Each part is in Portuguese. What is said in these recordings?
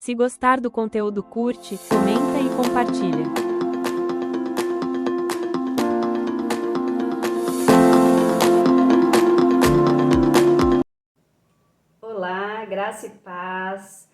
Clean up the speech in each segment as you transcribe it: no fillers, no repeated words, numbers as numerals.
Se gostar do conteúdo, curte, comenta e compartilha. Olá, graça e paz.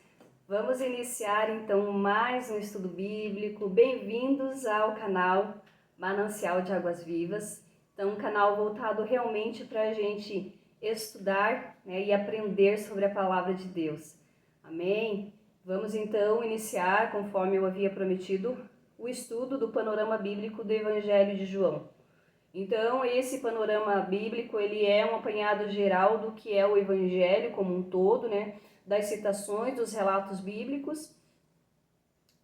Vamos iniciar então mais um estudo bíblico. Bem-vindos ao canal Manancial de Águas Vivas. Então, um canal voltado realmente para a gente estudar, e aprender sobre a palavra de Deus. Amém? Vamos então iniciar, conforme eu havia prometido, o estudo do panorama bíblico do Evangelho de João. Então, esse panorama bíblico, ele é um apanhado geral do que é o Evangelho como um todo, das citações, dos relatos bíblicos,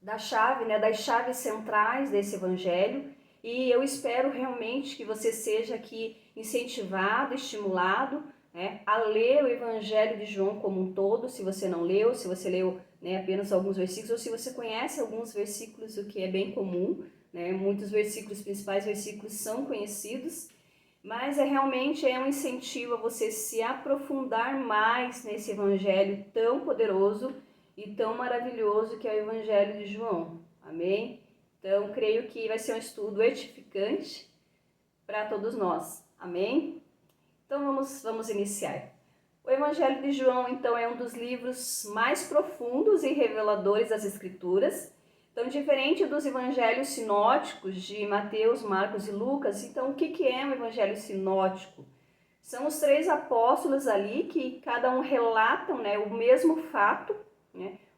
das chaves centrais desse Evangelho. E eu espero realmente que você seja aqui incentivado, estimulado, a ler o Evangelho de João como um todo, se você não leu, se você leu apenas alguns versículos, ou se você conhece alguns versículos, o que é bem comum. Muitos versículos, principais versículos, são conhecidos, mas realmente um incentivo a você se aprofundar mais nesse Evangelho tão poderoso e tão maravilhoso que é o Evangelho de João. Amém? Então, creio que vai ser um estudo edificante para todos nós. Amém? Então, vamos iniciar. O Evangelho de João, então, é um dos livros mais profundos e reveladores das Escrituras. Então, diferente dos evangelhos sinóticos de Mateus, Marcos e Lucas, então o que é um evangelho sinótico? São os três apóstolos ali que cada um relatam o mesmo fato,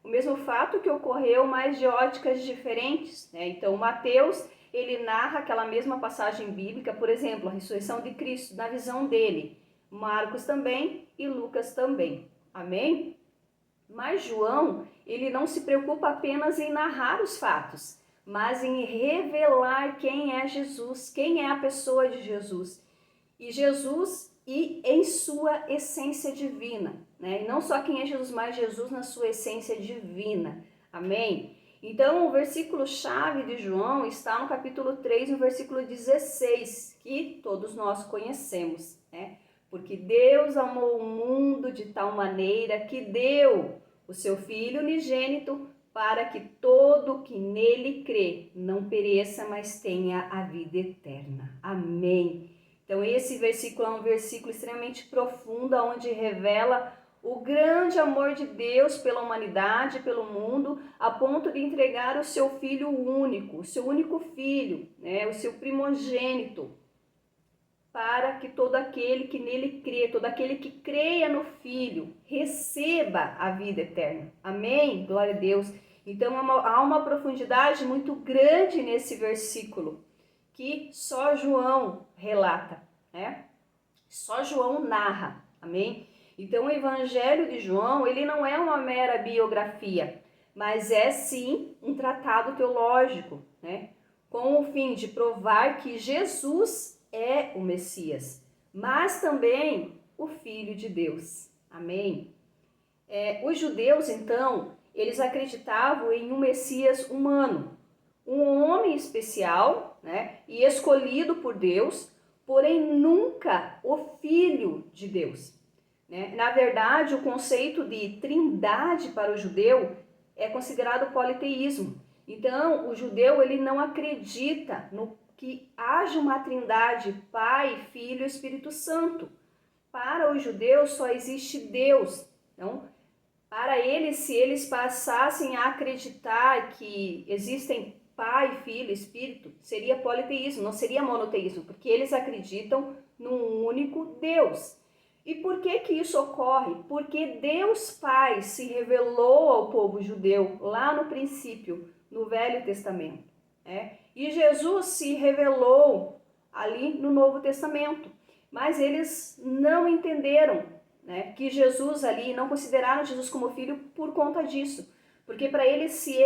o mesmo fato que ocorreu, mas de óticas diferentes. Então, Mateus, ele narra aquela mesma passagem bíblica, por exemplo, a ressurreição de Cristo, na visão dele. Marcos também e Lucas também. Amém? Mas João, ele não se preocupa apenas em narrar os fatos, mas em revelar quem é Jesus, quem é a pessoa de Jesus. E Jesus em sua essência divina, E não só quem é Jesus, mas Jesus na sua essência divina. Amém? Então, o versículo-chave de João está no capítulo 3, no versículo 16, que todos nós conhecemos, Porque Deus amou o mundo de tal maneira que deu o seu Filho unigênito para que todo que nele crê não pereça, mas tenha a vida eterna. Amém. Então esse versículo é um versículo extremamente profundo, onde revela o grande amor de Deus pela humanidade, pelo mundo, a ponto de entregar o seu Filho único, o seu único Filho, o seu primogênito, para que todo aquele que nele crê, todo aquele que creia no Filho, receba a vida eterna. Amém? Glória a Deus. Então há uma profundidade muito grande nesse versículo, que só João relata, Só João narra. Amém? Então o Evangelho de João, ele não é uma mera biografia, mas é sim um tratado teológico, Com o fim de provar que Jesus é o Messias, mas também o Filho de Deus. Amém? Os judeus, então, eles acreditavam em um Messias humano, um homem especial, e escolhido por Deus, porém nunca o Filho de Deus. Na verdade, o conceito de trindade para o judeu é considerado politeísmo. Então, o judeu ele não acredita no que haja uma trindade, Pai, Filho e Espírito Santo. Para os judeus só existe Deus. Então, para eles, se eles passassem a acreditar que existem Pai, Filho, Espírito, seria politeísmo, não seria monoteísmo, porque eles acreditam num único Deus. E por que isso ocorre? Porque Deus Pai se revelou ao povo judeu lá no princípio, no Velho Testamento. E Jesus se revelou ali no Novo Testamento. Mas eles não entenderam, que Jesus ali, não consideraram Jesus como filho por conta disso. Porque para eles, se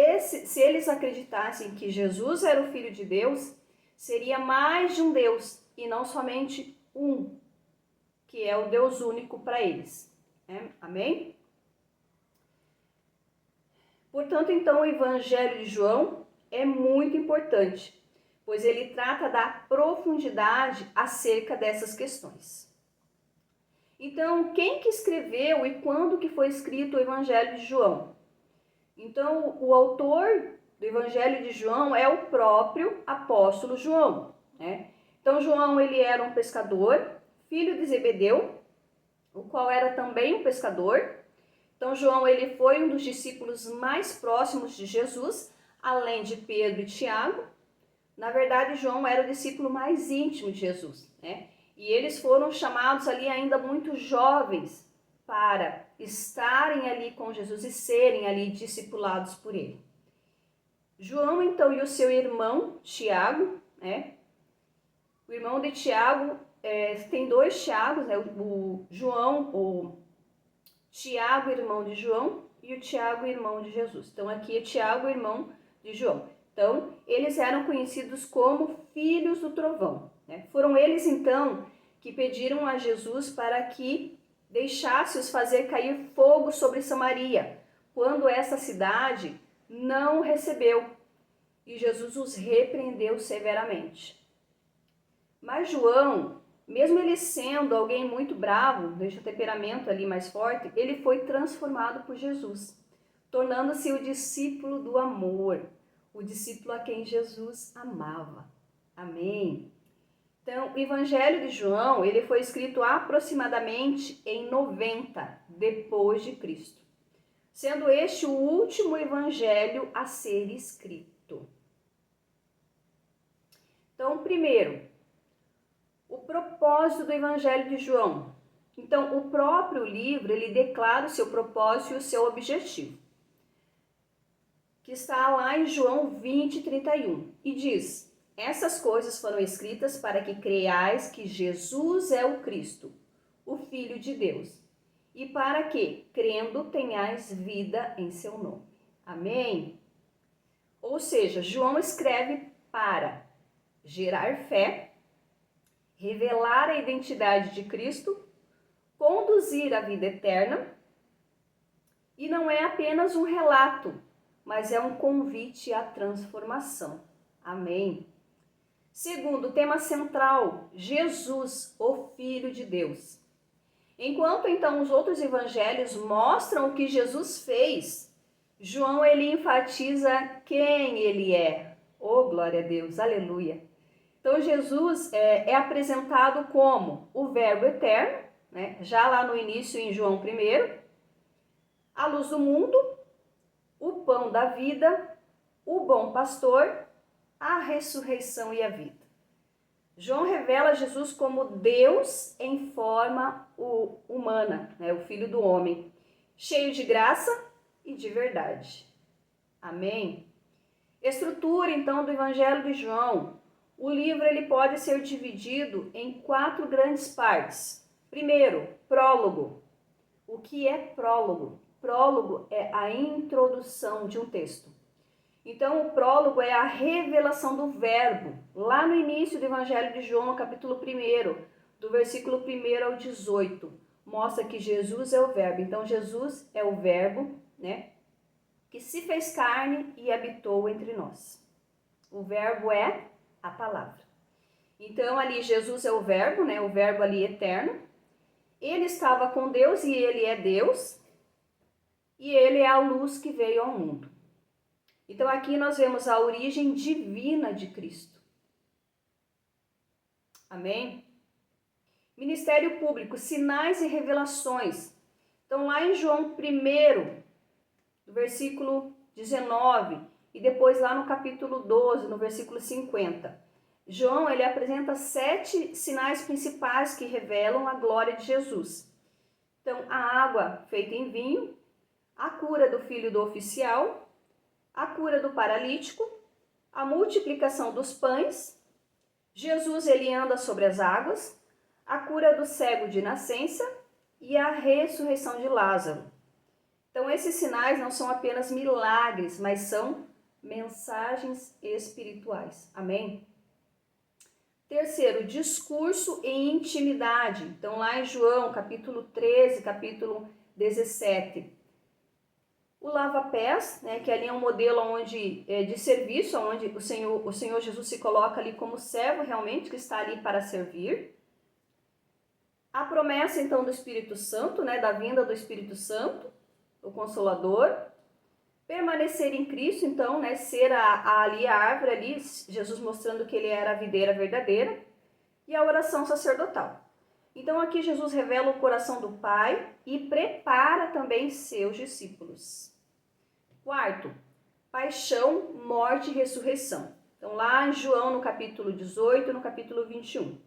eles acreditassem que Jesus era o Filho de Deus, seria mais de um Deus e não somente um, que é o Deus único para eles. Amém? Portanto, então, o Evangelho de João é muito importante, pois ele trata da profundidade acerca dessas questões. Então, quem que escreveu e quando que foi escrito o Evangelho de João? Então, o autor do Evangelho de João é o próprio apóstolo João, né? Então, João, ele era um pescador, filho de Zebedeu, o qual era também um pescador. Então, João, ele foi um dos discípulos mais próximos de Jesus, além de Pedro e Tiago. Na verdade, João era o discípulo mais íntimo de Jesus, né? E eles foram chamados ali ainda muito jovens para estarem ali com Jesus e serem ali discipulados por ele. João, então, e o seu irmão, Tiago, né? O irmão de Tiago, tem dois Tiagos, né? O João, o Tiago, irmão de João, e o Tiago, irmão de Jesus. Então, aqui é Tiago, irmão de João. Então, eles eram conhecidos como filhos do trovão, né? Foram eles, então, que pediram a Jesus para que deixasse-os fazer cair fogo sobre Samaria, quando essa cidade não recebeu. E Jesus os repreendeu severamente. Mas João, mesmo ele sendo alguém muito bravo, deixa o temperamento ali mais forte, ele foi transformado por Jesus, tornando-se o discípulo do amor, o discípulo a quem Jesus amava. Amém? Então, o Evangelho de João, ele foi escrito aproximadamente em 90 depois de Cristo, sendo este o último evangelho a ser escrito. Então, primeiro, o propósito do Evangelho de João. Então, o próprio livro, ele declara o seu propósito e o seu objetivo, que está lá em João 20:31, e diz: essas coisas foram escritas para que creiais que Jesus é o Cristo, o Filho de Deus, e para que, crendo, tenhais vida em seu nome. Amém? Ou seja, João escreve para gerar fé, revelar a identidade de Cristo, conduzir à vida eterna, e não é apenas um relato, mas é um convite à transformação. Amém? Segundo, tema central, Jesus, o Filho de Deus. Enquanto então os outros evangelhos mostram o que Jesus fez, João ele enfatiza quem ele é. Oh, glória a Deus, aleluia. Então Jesus é apresentado como o Verbo eterno, né? Já lá no início em João 1, a luz do mundo, o pão da vida, o bom pastor, a ressurreição e a vida. João revela Jesus como Deus em forma humana, né? O Filho do homem, cheio de graça e de verdade. Amém? Estrutura então do Evangelho de João. O livro ele pode ser dividido em 4 grandes partes. Primeiro, prólogo. O que é prólogo? Prólogo é a introdução de um texto. Então, o prólogo é a revelação do verbo, lá no início do Evangelho de João, capítulo 1, do versículo 1 ao 18. Mostra que Jesus é o verbo. Então, Jesus é o verbo, né, que se fez carne e habitou entre nós. O verbo é a palavra. Então, ali Jesus é o verbo, né, o verbo ali eterno. Ele estava com Deus e ele é Deus. E ele é a luz que veio ao mundo. Então, aqui nós vemos a origem divina de Cristo. Amém? Ministério público, sinais e revelações. Então, lá em João 1, do versículo 19, e depois lá no capítulo 12, no versículo 50. João, ele apresenta 7 sinais principais que revelam a glória de Jesus. Então, a água feita em vinho, a cura do filho do oficial, a cura do paralítico, a multiplicação dos pães, Jesus ele anda sobre as águas, a cura do cego de nascença e a ressurreição de Lázaro. Então esses sinais não são apenas milagres, mas são mensagens espirituais. Amém? Terceiro, discurso e intimidade. Então lá em João, capítulo 13, capítulo 17, o lava-pés, né, que ali é um modelo de serviço, onde o Senhor Jesus se coloca ali como servo realmente, que está ali para servir. A promessa, então, do Espírito Santo, né, da vinda do Espírito Santo, o Consolador. Permanecer em Cristo, então, né, ser ali a árvore, ali, Jesus mostrando que ele era a videira verdadeira, e a oração sacerdotal. Então aqui Jesus revela o coração do Pai e prepara também seus discípulos. Quarto, paixão, morte e ressurreição. Então lá em João, no capítulo 18, no capítulo 21.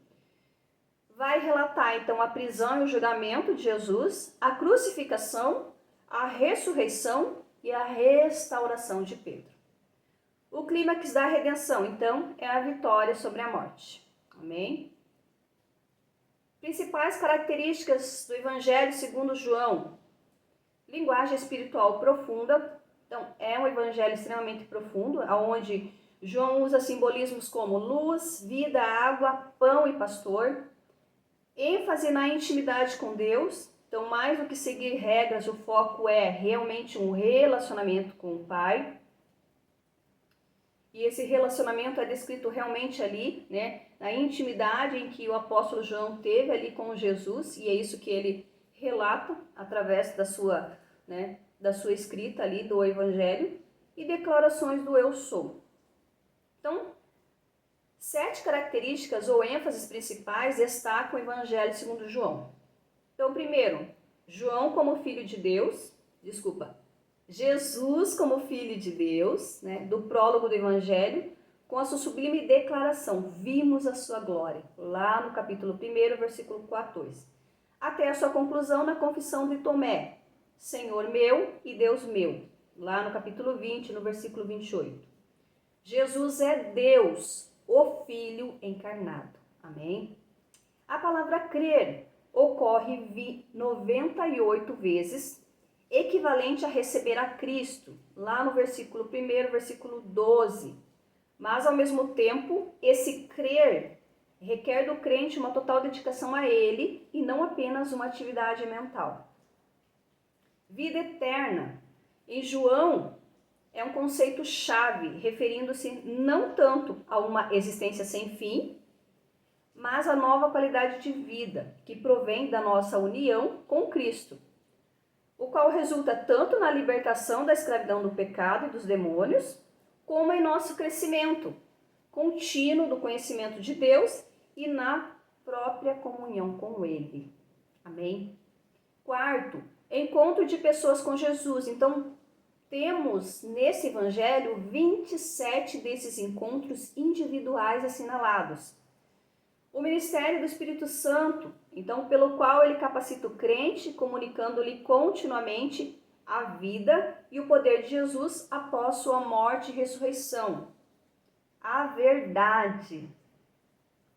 Vai relatar então a prisão e o julgamento de Jesus, a crucificação, a ressurreição e a restauração de Pedro. O clímax da redenção, então, é a vitória sobre a morte. Amém? Principais características do Evangelho segundo João. Linguagem espiritual profunda. Então, é um evangelho extremamente profundo, onde João usa simbolismos como luz, vida, água, pão e pastor. ênfase na intimidade com Deus. Então, mais do que seguir regras, o foco é realmente um relacionamento com o Pai. E esse relacionamento é descrito realmente ali, né, na intimidade em que o apóstolo João teve ali com Jesus, e é isso que ele relata através da sua escrita ali do Evangelho, e declarações do eu sou. Então, 7 características ou ênfases principais destacam o Evangelho segundo João. Então, primeiro, Jesus como Filho de Deus, né, do prólogo do Evangelho, com a sua sublime declaração, vimos a sua glória, lá no capítulo 1, versículo 14. Até a sua conclusão na confissão de Tomé, Senhor meu e Deus meu, lá no capítulo 20, no versículo 28. Jesus é Deus, o Filho encarnado. Amém? A palavra crer ocorre 98 vezes, equivalente a receber a Cristo, lá no versículo 1, versículo 12. Mas, ao mesmo tempo, esse crer requer do crente uma total dedicação a Ele e não apenas uma atividade mental. Vida eterna. Em João, é um conceito-chave, referindo-se não tanto a uma existência sem fim, mas a nova qualidade de vida que provém da nossa união com Cristo, o qual resulta tanto na libertação da escravidão do pecado e dos demônios, como em nosso crescimento contínuo do conhecimento de Deus e na própria comunhão com Ele. Amém? Quarto, encontro de pessoas com Jesus. Então, temos nesse evangelho 27 desses encontros individuais assinalados. O ministério do Espírito Santo, então, pelo qual ele capacita o crente, comunicando-lhe continuamente a vida e o poder de Jesus após sua morte e ressurreição. A verdade.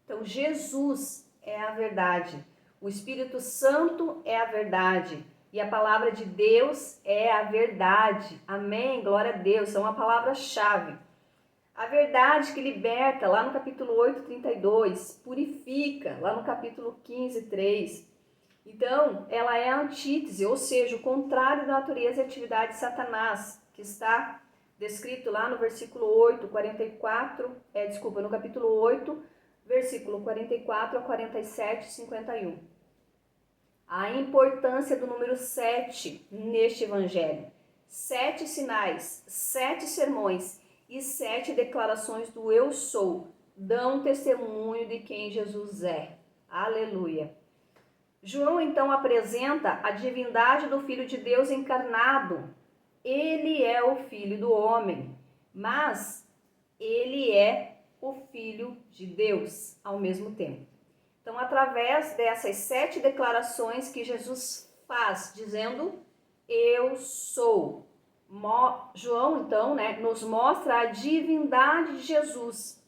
Então, Jesus é a verdade. O Espírito Santo é a verdade. E a palavra de Deus é a verdade. Amém? Glória a Deus. É uma palavra-chave. A verdade que liberta, lá no capítulo 8, 32, purifica, lá no capítulo 15, 3. Então, ela é a antítese, ou seja, o contrário da natureza e atividade de Satanás, que está descrito lá no versículo 8, 44, no capítulo 8, versículo 44 a 47 e 51. A importância do número 7 neste evangelho. 7 sinais, 7 sermões e 7 declarações do eu sou dão testemunho de quem Jesus é. Aleluia. João então apresenta a divindade do Filho de Deus encarnado. Ele é o Filho do homem, mas ele é o Filho de Deus ao mesmo tempo. Então, através dessas 7 declarações que Jesus faz, dizendo, eu sou. João, então, nos mostra a divindade de Jesus.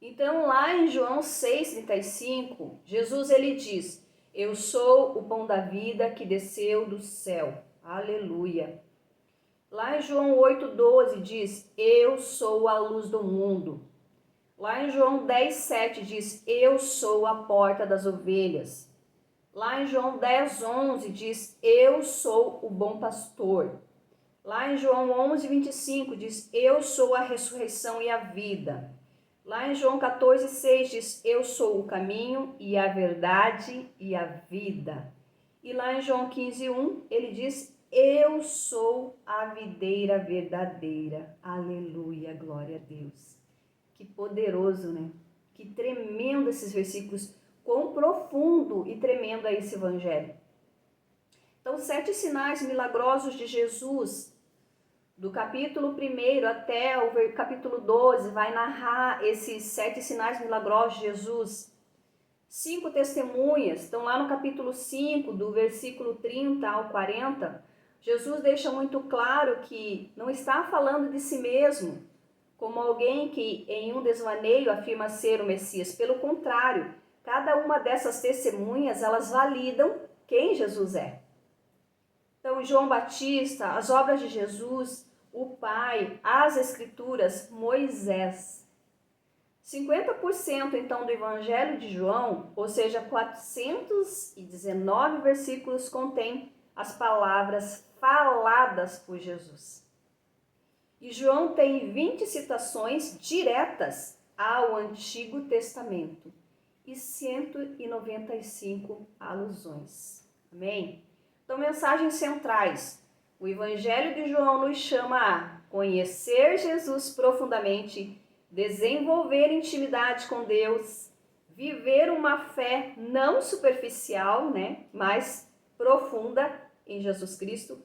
Então, lá em João 6,35, Jesus ele diz, eu sou o pão da vida que desceu do céu. Aleluia. Lá em João 8,12 diz, eu sou a luz do mundo. Lá em João 10,7 diz, eu sou a porta das ovelhas. Lá em João 10,11 diz, eu sou o bom pastor. Lá em João 11,25 diz, eu sou a ressurreição e a vida. Lá em João 14,6 diz, eu sou o caminho e a verdade e a vida. E lá em João 15,1 ele diz, Eu sou a videira verdadeira. Aleluia, glória a Deus. Que poderoso, né? Que tremendo esses versículos, quão profundo e tremendo é esse evangelho. Então, 7 sinais milagrosos de Jesus, do capítulo 1 até o capítulo 12, vai narrar esses 7 sinais milagrosos de Jesus. 5 testemunhas, estão lá no capítulo 5, do versículo 30 ao 40, Jesus deixa muito claro que não está falando de si mesmo, como alguém que em um desvaneio afirma ser o Messias. Pelo contrário, cada uma dessas testemunhas, elas validam quem Jesus é. Então, João Batista, as obras de Jesus, o Pai, as Escrituras, Moisés. 50% então do Evangelho de João, ou seja, 419 versículos, contém as palavras faladas por Jesus. E João tem 20 citações diretas ao Antigo Testamento e 195 alusões. Amém? Então, mensagens centrais. O Evangelho de João nos chama a conhecer Jesus profundamente, desenvolver intimidade com Deus, viver uma fé não superficial, mas profunda em Jesus Cristo,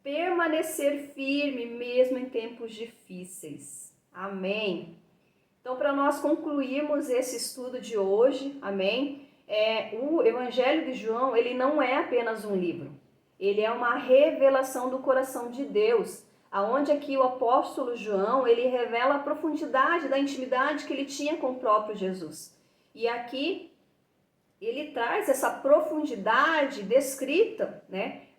permanecer firme mesmo em tempos difíceis. Amém. Então, para nós concluirmos esse estudo de hoje, amém, o Evangelho de João, ele não é apenas um livro, ele é uma revelação do coração de Deus, aonde aqui o apóstolo João, ele revela a profundidade da intimidade que ele tinha com o próprio Jesus. E aqui ele traz essa profundidade descrita,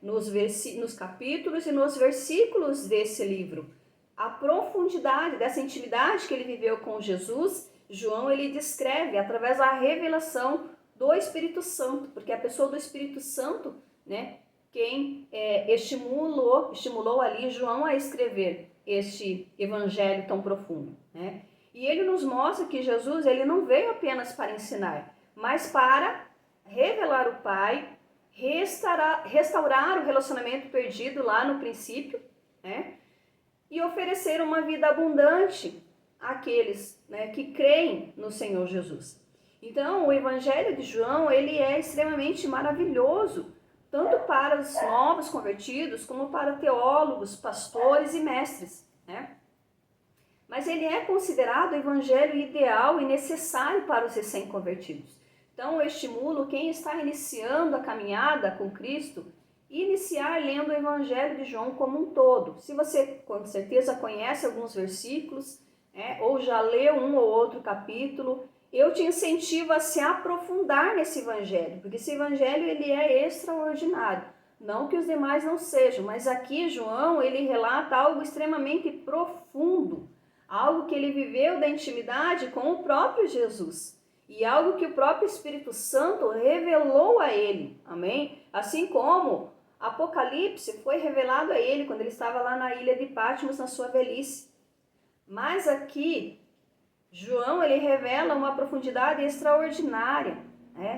nos capítulos e nos versículos desse livro. A profundidade dessa intimidade que ele viveu com Jesus, João ele descreve através da revelação do Espírito Santo, porque a pessoa do Espírito Santo, quem estimulou ali João a escrever este evangelho tão profundo, E ele nos mostra que Jesus ele não veio apenas para ensinar, mas para revelar o Pai, restaurar o relacionamento perdido lá no princípio, e oferecer uma vida abundante àqueles que creem no Senhor Jesus. Então, o Evangelho de João ele é extremamente maravilhoso, tanto para os novos convertidos, como para teólogos, pastores e mestres, Mas ele é considerado o evangelho ideal e necessário para os recém-convertidos. Então, eu estimulo quem está iniciando a caminhada com Cristo, iniciar lendo o Evangelho de João como um todo. Se você, com certeza, conhece alguns versículos, ou já leu um ou outro capítulo, eu te incentivo a se aprofundar nesse Evangelho, porque esse Evangelho ele é extraordinário. Não que os demais não sejam, mas aqui João ele relata algo extremamente profundo, algo que ele viveu da intimidade com o próprio Jesus e algo que o próprio Espírito Santo revelou a ele, amém? Assim como Apocalipse foi revelado a ele quando ele estava lá na ilha de Patmos na sua velhice. Mas aqui João ele revela uma profundidade extraordinária,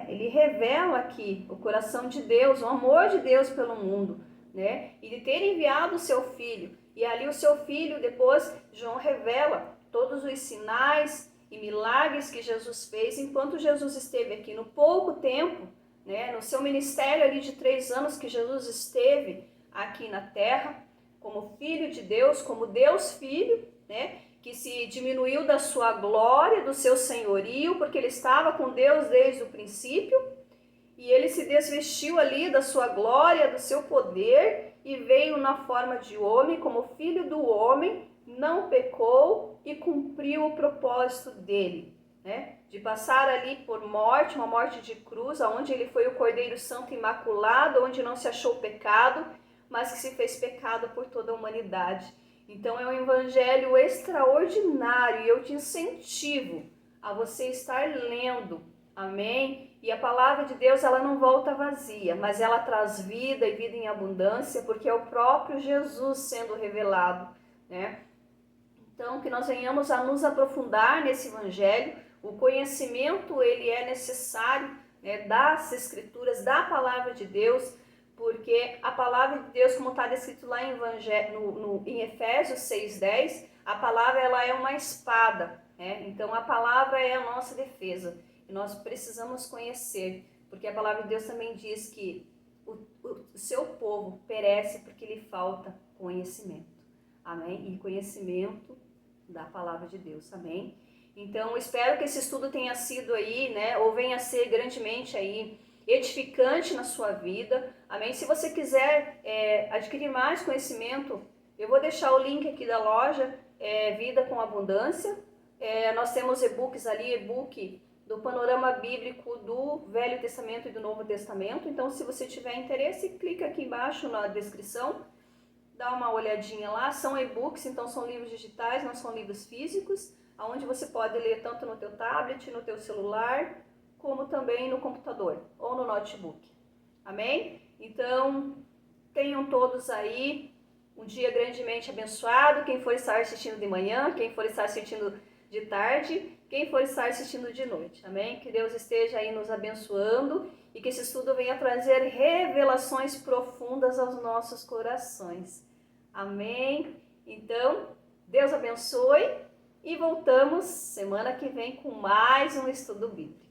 Ele revela aqui o coração de Deus, o amor de Deus pelo mundo, E de ter enviado o seu filho. E ali o seu filho, depois, João revela todos os sinais e milagres que Jesus fez enquanto Jesus esteve aqui. No pouco tempo, no seu ministério ali de 3 anos que Jesus esteve aqui na terra, como Filho de Deus, como Deus Filho, que se diminuiu da sua glória, do seu senhorio, porque ele estava com Deus desde o princípio, e ele se desvestiu ali da sua glória, do seu poder, e veio na forma de homem, como filho do homem, não pecou e cumpriu o propósito dele, de passar ali por morte, uma morte de cruz, onde ele foi o Cordeiro Santo Imaculado, onde não se achou pecado, mas que se fez pecado por toda a humanidade. Então é um evangelho extraordinário e eu te incentivo a você estar lendo, amém? E a palavra de Deus ela não volta vazia, mas ela traz vida e vida em abundância, porque é o próprio Jesus sendo revelado, Então que nós venhamos a nos aprofundar nesse evangelho. O conhecimento ele é necessário das Escrituras, da palavra de Deus, porque a palavra de Deus, como está descrito lá em Efésios 6:10, a palavra ela é uma espada, né? Então a palavra é a nossa defesa e nós precisamos conhecer, porque a palavra de Deus também diz que o seu povo perece porque lhe falta conhecimento, amém? E conhecimento da palavra de Deus, amém? Então espero que esse estudo tenha sido aí, né, ou venha a ser grandemente aí edificante na sua vida, amém? Se você quiser adquirir mais conhecimento, eu vou deixar o link aqui da loja Vida com Abundância. Nós temos e-books ali, e-book do panorama bíblico do Velho Testamento e do Novo Testamento. Então, se você tiver interesse, clica aqui embaixo na descrição, dá uma olhadinha lá. São e-books, então são livros digitais, não são livros físicos, onde você pode ler tanto no teu tablet, no teu celular, como também no computador ou no notebook. Amém? Então, tenham todos aí um dia grandemente abençoado. Quem for estar assistindo de manhã, quem for estar assistindo de tarde, quem for estar assistindo de noite. Amém? Que Deus esteja aí nos abençoando e que esse estudo venha trazer revelações profundas aos nossos corações. Amém? Então, Deus abençoe e voltamos semana que vem com mais um estudo bíblico.